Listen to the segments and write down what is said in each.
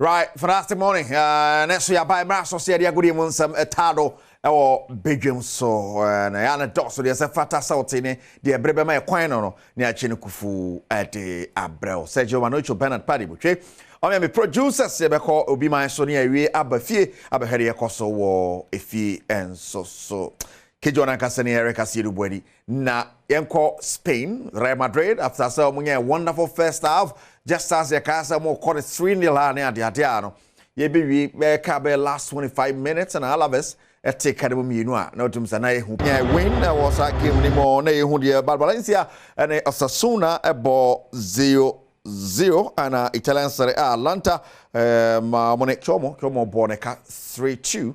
Right, fantastic morning. Next week, by Mass of Sadia Goody Munsam Etado or Bedroom so and Anna Dosso, there's a fata saltine, the Brebema Quino, near Chinikufu at the Abreu, Sergio Manocho Bernard Paddy Boucher. I am a producer, Sebeko, Obi my Sonia, Abafi, Abaheria Coso war, Efi, and so. Kijona Kasani Erica Sirubuedi. Na Yenko Spain, Real Madrid, after so many wonderful first half, just as the Casa more caught 3-0 near the Adiano. Ye be Cabe last 25 minutes and all of us at take Cadabumina. No to Msana who win was a game anymore, nay, who dear Valencia and Osasuna a ball 0-0 and Italian Serie A Atlanta, Monek Chomo Boneca 3-2.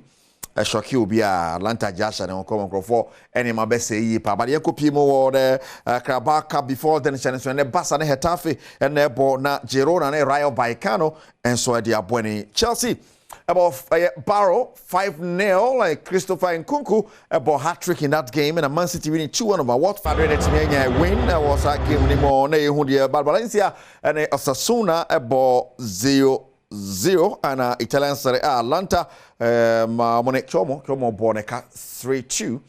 Shock be Atlanta Jasha and come for any my best say pa but yeko pimo the Krabaka before then chance when the Bassa and Hetafe and the ball na Girona and Rayo Vallecano and so the Abweni Chelsea about Barrow 5-0 like Christopher Nkunku about hat-trick in that game and a Man City winning 2-1 over Watford win was a game anymore nay who dear Valencia and Osasuna about 0-0 and Italian Serie A Atlanta Monek Chomo Boneca 3-2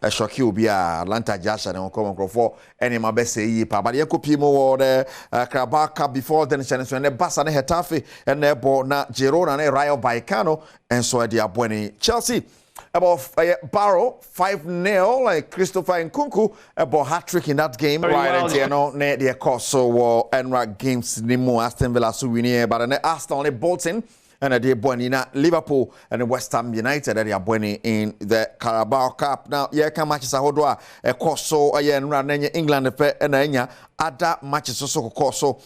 shock be Atlanta Jasha and come for any my best say pa but yeko pimo the Krabaka before then chance when the Bassa and Hetafe and the ball na Girona and Rayo Vallecano and so the Abweni Chelsea about Barrow 5-0 like Christopher Nkunku about hat-trick in that game right and you know ne the course so and games nimo Aston Villa so winning but and Aston Bolton and the Buenina Liverpool and West Ham United that are Bueni in the Carabao Cup. Now, yeah, can matches a hodwa a course so and run England and other matches also course or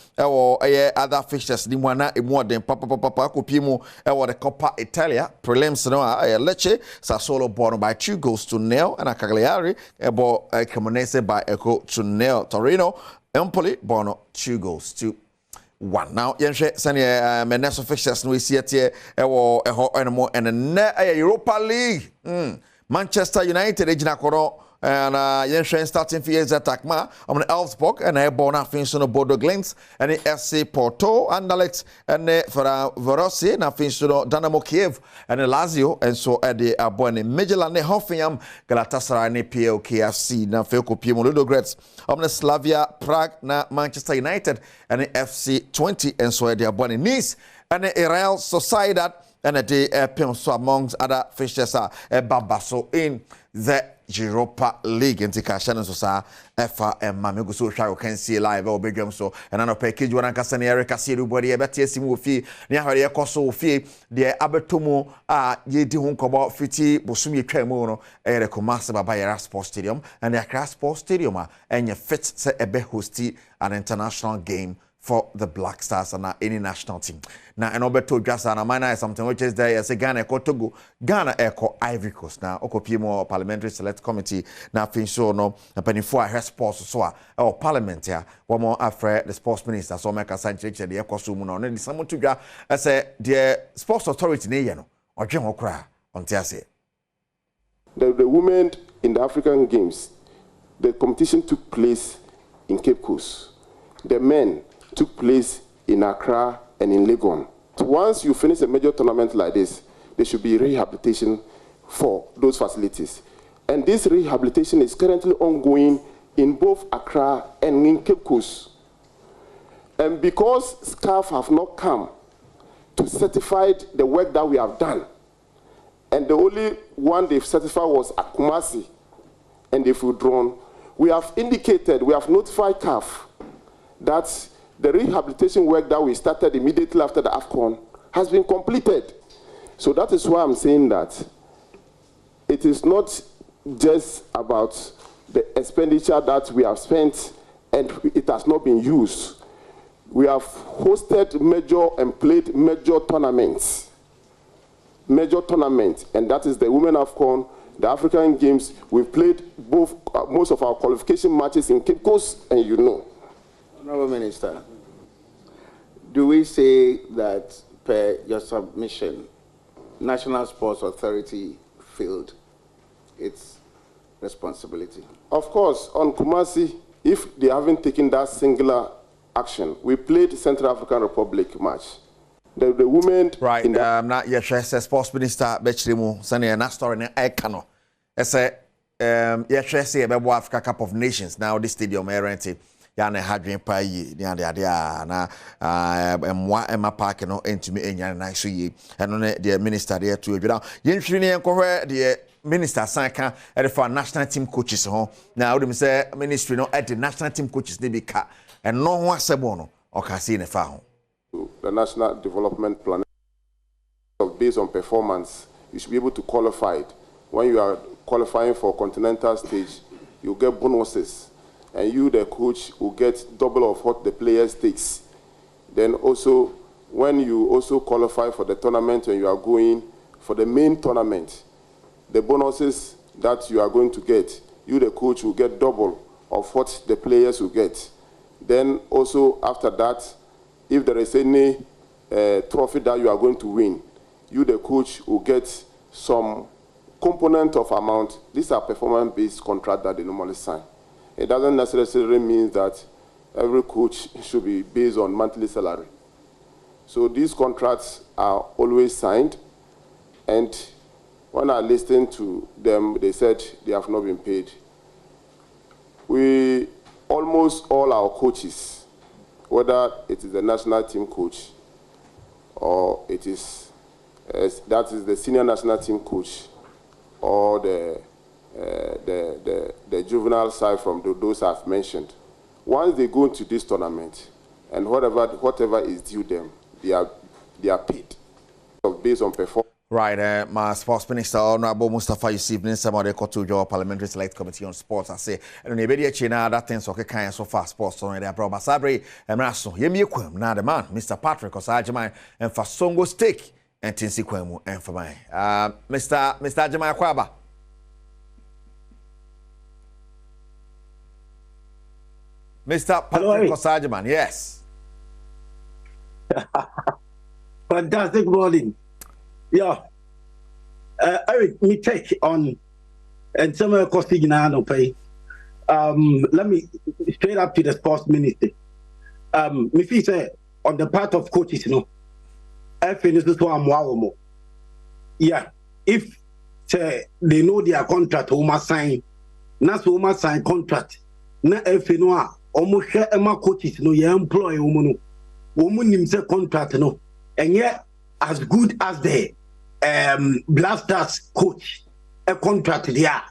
other fixtures. The one more than Papa Copimo or the Coppa Italia prelims no Lecce Sassuolo born by 2-0 and a Cagliari about Cremonese by 2-0 Torino Empoli born 2-1. Now, Yenshe, Sunny, Meneso fixtures, we see it here, and a Europa League. Manchester United, Regina Coro, and Yenshe starting for years attack ma, on Elfsborg, and a Bona Finsuno Bodo Glens, and the FC Porto, and Alex, and for Vorossi, and Finsuno Dynamo Kiev, and Lazio, and so at the Abone Midland, Hoffenheim, Galatasaray, and PLKFC, na Felko Pimo Ludogorets, on Slavia, Prague, na Manchester United, and the FC 20, and so at the Abone Nice, and the Real Sociedad, and the Pimso amongst other fixtures are Babaso in the Europa League and take a channel so FA and Mamego so Sharo can see live or big so and another package one and Cassani Erica Siru body a better simu fee near her coso fee the Abertomo ye di home about 50 Bosumi Tremono a Comasa by Sports Stadium and the Accra Sports Stadium and your fit set a be hosty an international game for the Black Stars and any national team. Now, and Oberto Jasa and Mana is something which is there as a Ghana Eco Togo, Ghana Eco Ivory Coast. Now, Okopimo Parliamentary Select Committee, now Finso no, a penny for her sports so our parliament here. One more after the sports minister, so make a scientific the Eco Sumuno, and someone to go as the sports authority, Nayano, or General Cry on Tiase. The women in the African Games, the competition took place in Cape Coast. The men took place in Accra and in Legon. Once you finish a major tournament like this, there should be rehabilitation for those facilities. And this rehabilitation is currently ongoing in both Accra and in Cape Coast. And because staff have not come to certify the work that we have done, and the only one they've certified was Kumasi, and they've withdrawn, we have indicated, we have notified CAF that the rehabilitation work that we started immediately after the AFCON has been completed. So that is why I'm saying that it is not just about the expenditure that we have spent and it has not been used. We have hosted major and played major tournaments. And that is the Women AFCON, the African Games. We've played both most of our qualification matches in Cape Coast, and you know. Honourable Minister, do we say that per your submission, National Sports Authority failed its responsibility? Of course, on Kumasi, if they haven't taken that singular action, we played Central African Republic match. The women right in the not yet sports minister Bechrimu send na story na ekano say say about Africa Cup of Nations now this stadium rent ya na hadwen pa yi ni ade na emma park no entumi enya na so yi eno ne the minister there to adwira yenhwiri ne enkohwe the minister sanka for national team coaches ho na we say ministry no at the national team coaches they be ka eno ho asebo no okase ne fa ho the national development plan based on performance. You should be able to qualify it. When you are qualifying for continental stage, you get bonuses, and you, the coach, will get double of what the players takes. Then also, when you also qualify for the tournament and you are going for the main tournament, the bonuses that you are going to get, you, the coach, will get double of what the players will get. Then also after that, if there is any trophy that you are going to win, you, the coach, will get some component of amount. These are performance-based contracts that they normally sign. It doesn't necessarily mean that every coach should be based on monthly salary. So these contracts are always signed, and when I listened to them, they said they have not been paid. Almost all our coaches, whether it is the national team coach or it is that is the senior national team coach or the juvenile side from those I've mentioned, once they go into this tournament and whatever is due them, they are paid based on performance. Right, my sports minister, Honorable Mustafa Yusuf, somebody called to your parliamentary select committee on sports. I say, and the media China that things okay kind so far sports on their bro Basabre and Rasso. Yemi Quim, now the man, Mr. Patrick Osajamai, and for Songo Steak and Tinsi Quemu and for my Mr. Jamai Kwaba. Mr. Patrick Osajaman, yes. Fantastic morning. Yeah, Eric, me take on and some of costing no pay. Let me straight up to the sports minister. Me feel say on the part of coaches, you know, I finish this one. Yeah, if say they know their contract, who must sign, not who must sign contract. Na if you know, almost share my coaches, no, you employ woman himself contract, no, and yet as good as the Blasters coach a contract there.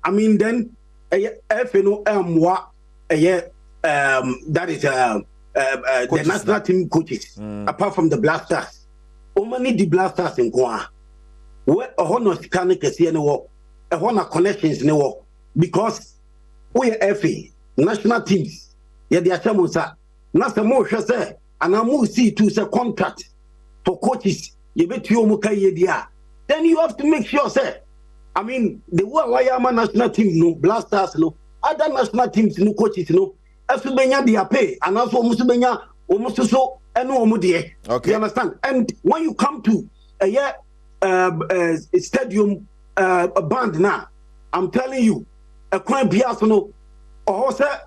I mean then if you know that is the national team coaches apart from the Blasters. Only the Blasters in Kwa. Where a honor can see any work, a honor connections no work because we are FA national teams. Yeah, they are Chamusa. Nasa more say and I move see to say contract for coaches. You bet you then you have to make sure, sir. I mean, the Wayama national team, no Blasters, no other national teams, no coaches, no. As to Benya, they are pay, and also Musubenya, almost so, and no Mudie. Okay, you understand? And when you come to a stadium, a band now, I'm telling you, a crime piazzo, or sir,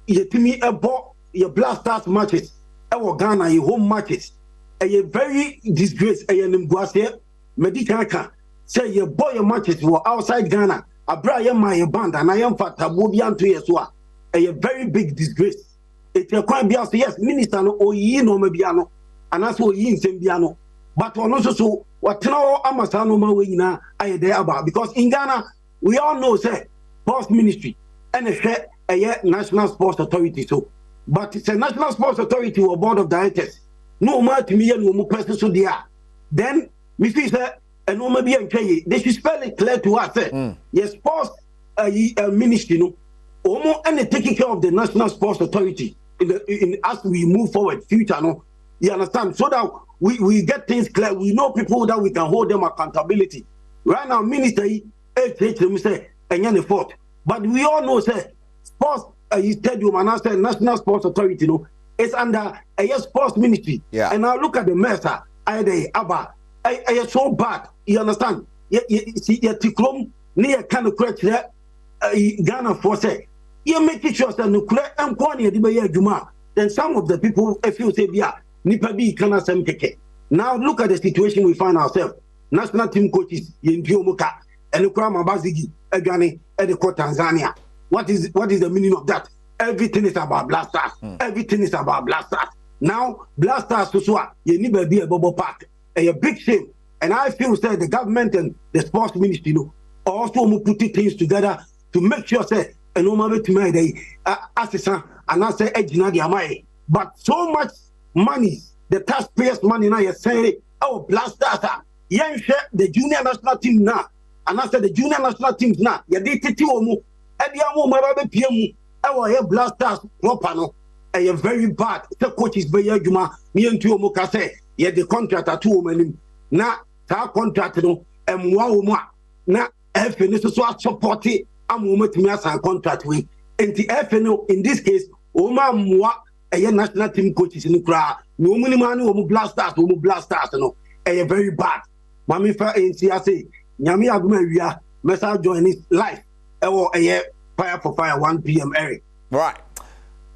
you to me about your Blasters matches, our Ghana, your home matches. A very disgrace a Nimguasia Medicaka say your boy matches were outside Ghana. A Brian my band and I am fat Tabubian to Yeswa. A very big disgrace. It's a crime bias, yes, minister no or ye no mebiano, and that's what ye in Sembiano. But on also so what no Amasano Mawina I there about because in Ghana we all know say post ministry and a national sports authority so but it's a national sports authority or board of directors. No matter me and no person so there. Then me feel say and no maybe they should spell it clear to us. Yes, sports ministry no almost and taking care of the national sports authority in as we move forward future no. You understand? So that we get things clear. We know people that we can hold them accountability. Right now, minister say and fault. But we all know say sports stadium and I say national sports authority no. It's under a sports ministry. Yeah. And now look at the mess. I so bad. You understand? You see, you Tiklom near kind of correct there. Ghana for say, you make it sure that no correct and Kwani Juma. Then some of the people, if you say, yeah, Nipabi kana sem keke. Now look at the situation we find ourselves. National team coaches Yendio Muka and Ukrama Bazigi Egani Edeko Tanzania. What is the meaning of that? Everything is about blasters. Everything is about blasters. Now blasters to swa you need to be a bubble park. A big shame. And I feel that the government and the sports ministry, you know, also putting things together to make sure say and no matter to my day assistant and I say Ejina. But so much money, the taxpayers' money now you're saying, oh blasters yen share the junior national team now. And I said the junior national teams now, you did Titi Ediamo Marabe PM, our blasters proper a very bad. The coach is very juma, me and two Mokase, yet the contract at 2 million. Now, that contract, no, and one now, FNS so supported a moment me as a contract with. And the FNO in this case, Oma Mwa, a national team coaches in the crowd, no minimum, no blasters, no, a very bad. Mammy for NCSA, Yami Agmaria, Messa join his life. Fire for fire 1 p.m. Eric. Right.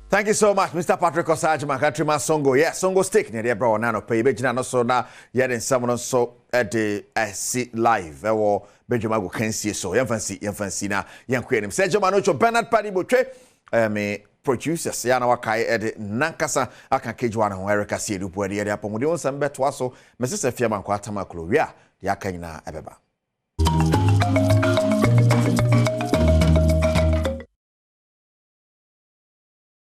Thank you so much, Mr. Patrick Osajima, countryman Songo. Yes, Songo stick near the bro nano pay. Bejina no so na yet in someone so at the see live. Or Benjamin go can see so. Yanfancy na yan create him. Sergio Manocho Bernard Paddy Botre. Me producers yana wakai ed nankasa aka kejuana ho Erica see du po ede apomudi on sambe to aso. Mrs. Fiaman kwatama klo. Ya kanyina ebeba.